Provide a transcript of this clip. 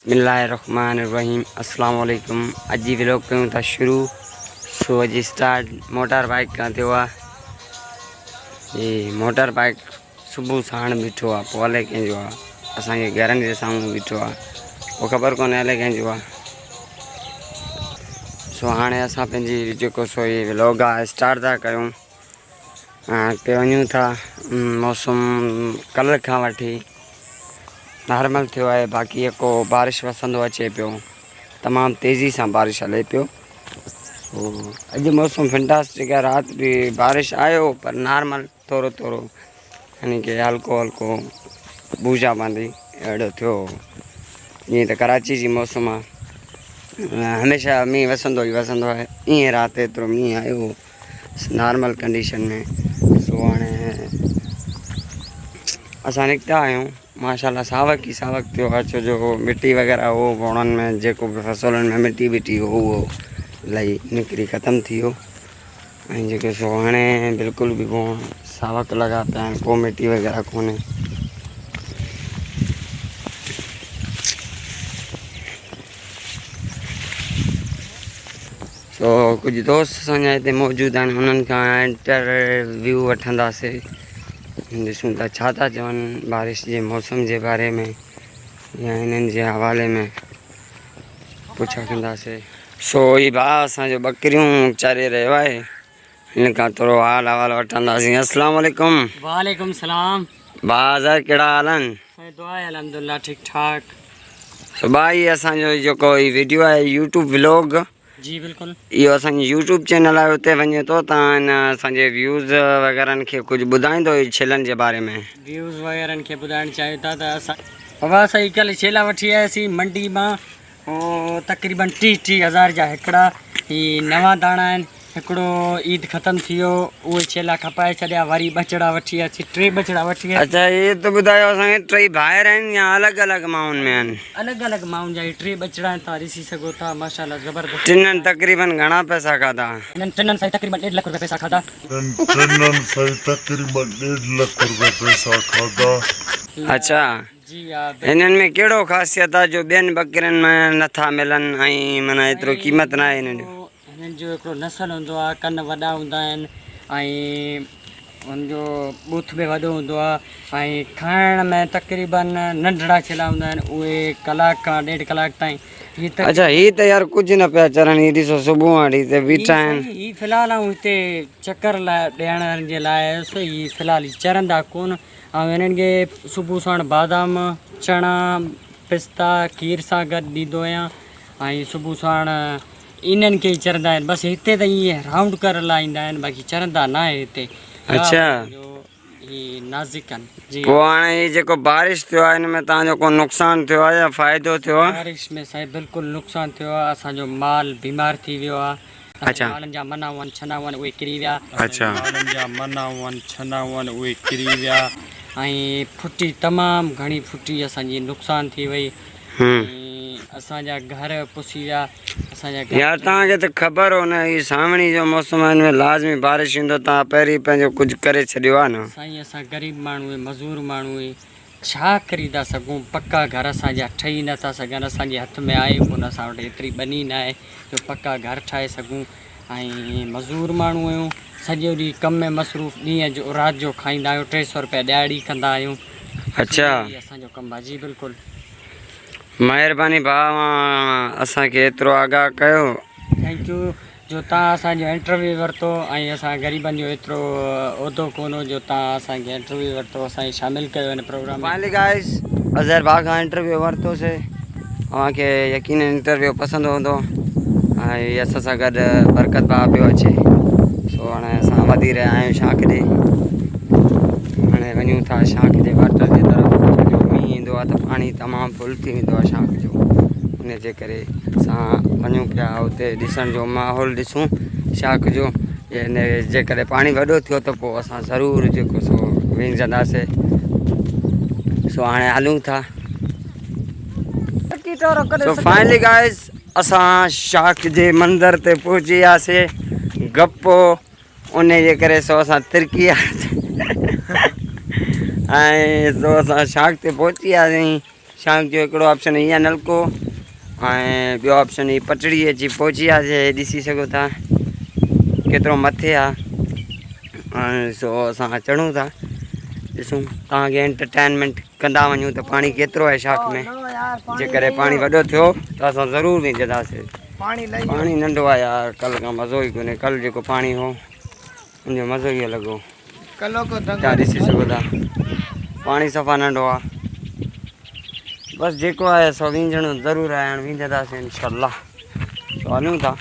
बिस्मिल्लाहिर्रहमानिर्रहीम अस्सलाम वालेकुम। अज जी व्लॉग कयूं था शुरू। सो अज स्टार्ट मोटर बाइक का थियो ये मोटर बाइक सुबह साण बीठो आहे पोइ अलाए कंहिंजो आहे असांजे घरनि जे साम्हूं बीठो आहे पोइ ख़बर कोन्हे अलाए कंहिंजो आहे। सो हाणे असां पंहिंजी जेको सो ये व्लॉग आहे स्टार्ट था कयूं। हिते वञूं था। मौसम कल्ह खां वठी नॉर्मल थियो है, बाकी एको बारिश वसंदो अचे पियो, तमाम तेज़ी से बारिश हले पियो। अज मौसम फैंटास्टिक है। रात भी बारिश आयो पर नॉर्मल थोरो थोरो यानी कि हल्को हल्को बूझा बांधी अड़ो थियो। ये तो कराची जी मौसम है, हमेशा मींह वसंदो ही वसंदो है। ये रात एतरो मींह आयो नॉर्मल कंडीशन में। सो हाणे असां निकता आहियूं। माशाल्लाह सावक ही सावक थियो आहे, छो जो मिट्टी वग़ैरह हो वणनि में जेको बि फसलनि में मिट्टी विट्टी हो उहो इलाही निकिरी ख़तमु थी वियो ऐं जेके सो हाणे बिल्कुलु बि को सावक लॻा पिया आहिनि, को मिट्टी वग़ैरह कोन्हे। सो कुझु दोस्त असांजा हिते मौजूदु आहिनि, उन्हनि खां इंटरव्यू वठंदासीं। ॾिसूं था छा था चवनि बारिश जे मौसम जे बारे में या इन्हनि जे हवाले में पुछा कंदासीं। सो ही भाउ असांजो बकरियूं चारे रहियो आहे, हिन खां थोरो हाल अहवाल वठंदासीं। अस्सलाम वालेकुम। वालेकुम सलाम। भाउ ज़र कहिड़ा हाल आहिनि? दुआ आहे अल्हम्दुलिल्लाह ठीक ठाक। सो भाई असांजो जेको ही वीडियो आहे यूट्यूब व्लॉग, जी बिल्कुल इहो असांजी यूट्यूब चैनल आहे, उते वञे तो तव्हां हिन असांजे व्यूज़ वग़ैरह खे कुझु ॿुधाईंदो छेलनि जे बारे में? व्यूज़ वग़ैरह खे ॿुधाइणु चाहियो था त असां बाबा असां कल्ह छेला वठी आयासीं मंडी मां। तक़रीबन 30,000 जा हिकिड़ा ही नवां दाणा आहिनि। हिकिड़ो ईद ख़तमु थी वियो, उहे छेला खपाए छॾिया, वरी बचड़ा वठी आयासीं, 3 बचड़ा वठी आया। अच्छा ये तो ॿुधायो असांखे 3 भाइर आहिनि या अलॻि अलॻि माउनि में आहिनि? अलॻि अलॻि माउनि जा 3 बचड़ा आहिनि, तव्हां ॾिसी सघो था। माशाल्लाह ज़बरदस्त। टिननि तक़रीबन घणा पैसा खाधा? हिननि टिननि सां तक़रीबन 1.5 लाख रुपए पैसा खाधा। अच्छा जी हाँ। हिननि में कहिड़ो ख़ासियत आहे जो ॿियनि बकरियुनि में नथा मिलनि ऐं माना एतिरो क़ीमत न आहे हिननि जो? हिननि जो हिकिड़ो नसल हूंदो आहे, कन वॾा हूंदा आहिनि ऐं हुनजो बूथ बि वॾो हूंदो आहे ऐं खाइण में तक़रीबन नंढड़ा छेला हूंदा आहिनि, उहे कलाक खां 1.5 कलाक ताईं। अच्छा ही त यार कुझु न पिया चरनि, ही ॾिसो सुबुह वारी हिते बीठा आहिनि। ही फ़िलहालु आऊं हिते चकर लाइ ॾियण जे लाइ आयुसि। ही फ़िलहालु ही चरंदा कोन ऐं हिननि खे सुबुह साण बादाम चणा पिस्ता खीर सां गॾु ॾींदो आहियां ऐं सुबुह साण इन्हनि खे ई चरंदा आहिनि। बसि हिते त इहे राउंड करण लाइ ईंदा आहिनि, बाक़ी चरंदा न आहे हिते। अच्छा ही नाज़िक आहिनि जी। पोइ हाणे ही जेको बारिश थियो आहे हिन में तव्हांजो को नुक़सानु थियो आहे या फ़ाइदो थियो आहे? बारिश में साईं बिल्कुलु नुक़सानु थियो आहे। असांजो माल बीमार थी वियो आहे। अच्छा मालनि जा मना हुअनि छना हुअनि उहे किरी विया। अच्छा मालनि जा मना हुअनि छना हुअनि उहे किरी विया ऐं फुटी तमामु घणी फुटी असांजी नुक़सानु थी वई। असांजा घर पुसी विया। असांजा यार तव्हांखे त ख़बर हो न ही सावणी जो मौसम आहे, हिन में लाज़मी बारिश ईंदो, तव्हां पहिरीं पंहिंजो कुझु करे छॾियो आहे न। साईं असां ग़रीब माण्हू मज़दूर माण्हू छा करी था सघूं? पक्का घर असांजा ठही नथा सघनि, असांजे हथ में आहे कोन, असां वटि एतिरी बनी न आहे जो पक्का घर ठाहे सघूं ऐं मज़दूर माण्हू आहियूं। सॼो ॾींहुं कम में मसरूफ़, ॾींहं जो राति जो खाईंदा आहियूं, 300 रुपया ॾियाड़ी कंदा आहियूं। अच्छा असांजो कमु आहे जी बिल्कुलु। महिरबानी भाउ असांखे एतिरो आगाह कयो। थैंक यू जो तव्हां असांजो इंटरव्यू वरितो ऐं असां ग़रीबनि जो एतिरो उहिदो कोन हो जो तव्हां असांखे इंटरव्यू वरितो, असांखे शामिलु कयो हिन प्रोग्राम में। फाइनली गाइस अज़हर भाउ खां इंटरव्यू वरितोसीं, तव्हांखे यकीन इंटरव्यू पसंदि हूंदो ऐं असां सां गॾु बरकत भाउ पियो अचे। सो हाणे असां वधी रहिया आहियूं शाख ॾे। हाणे वञूं था शाख जे वाटर जे तरफ़। जो मींहुं ईंदो आहे त पाणी तमामु फुल थी वेंदो आहे शाख जो, इन जे करे असां वञूं पिया उते ॾिसण जो माहौल ॾिसूं शाख जो। जेकॾहिं पाणी वॾो थियो त पोइ असां ज़रूरु जेको सो विझंदासीं। सो हाणे हलूं था। सो फाइनली गाइस असां शाख जे मंदर ते पहुची वियासीं। गप्पो उन जे करे सो असां तिरकी वियासीं ऐं सो असां शाख ते पहुची वियासीं। शाम जो हिकिड़ो ऑप्शन इहा नलको ऐं ॿियो ऑप्शन ही पटड़ी अची पहुची आहे ॾिसी सघो था केतिरो मथे आहे। सो असां चढ़ूं था ॾिसूं तव्हांखे एंटरटेनमेंट कंदा वञूं त पाणी केतिरो आहे शाख में। जेकॾहिं पाणी वॾो थियो त असां ज़रूरु विझंदासीं। पाणी नंढो आहे यार, कल्ह खां मज़ो ई कोन्हे। कल्ह जेको पाणी हो उनजो मज़ो ई अलॻि हो। तव्हां ॾिसी सघो था पाणी सफ़ा नंढो आहे। बसि जेको आहे सो विझणो ज़रूरु आहे, हाणे विझंदासीं इनशाअल्लाह। तो हलूं था।